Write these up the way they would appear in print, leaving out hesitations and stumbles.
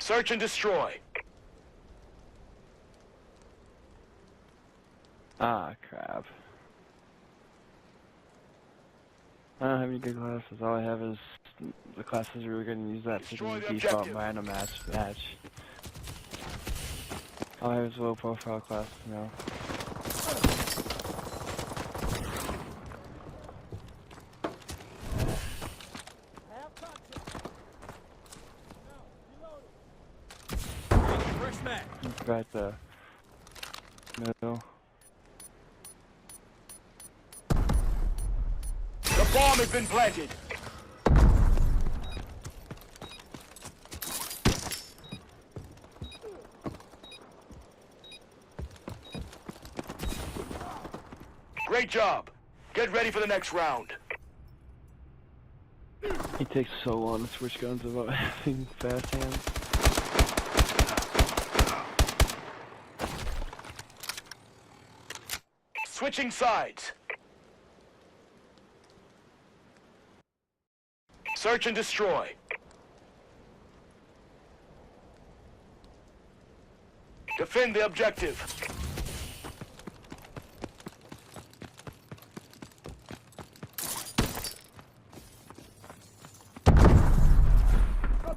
Search and destroy. Ah, crap. I don't have any good classes. All I have is the classes we were going to use that to Destroy the default objective. random match. All I have is low profile class now. Right the middle. The bomb has been planted. Great job. Get ready for the next round. He takes so long to switch guns without having fast hands. Switching sides. Search and destroy. Defend the objective.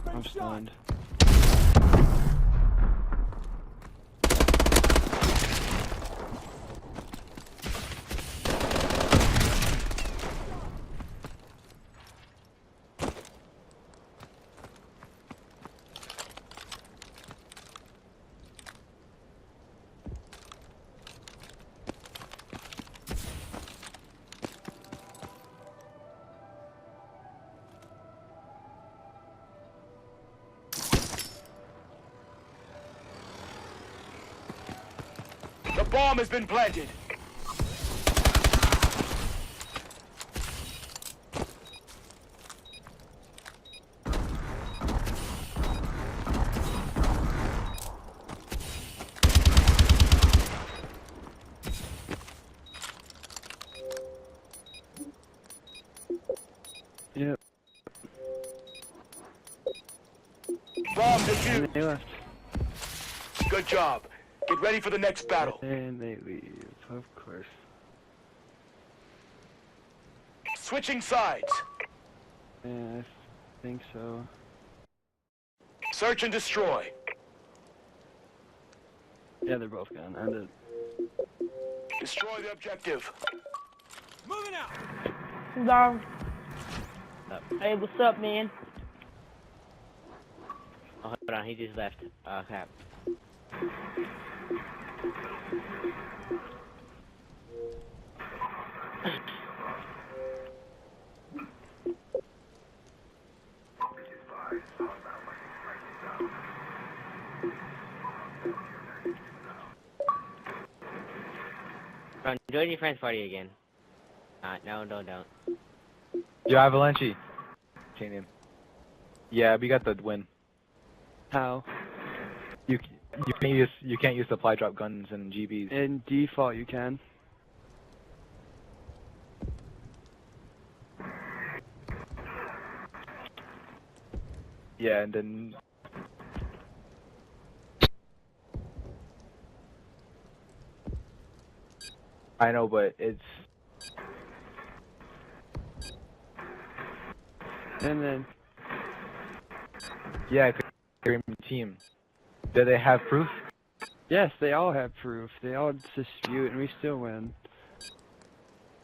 I'm stunned. The bomb has been planted. Yep. Bomb And defused. they left. Good job. Get ready for the next battle. And they leave, of course. Switching sides. Yeah, I think so. Search and destroy. Yeah, they're both gone. Ended. Destroy the objective. Moving out. Dog. Hey, what's up, man? Oh, hold on, he just left. Oh, crap. Ron, join your friend's party again. No, don't. Yo, Avalanchee Xodiom. Yeah, we got the win. How? You can't use supply drop guns and GBs. In default, you can. Yeah, and then I know, but it's And then yeah, it's a great team. Do they have proof? yes, they all have proof. They all dispute, and we still win.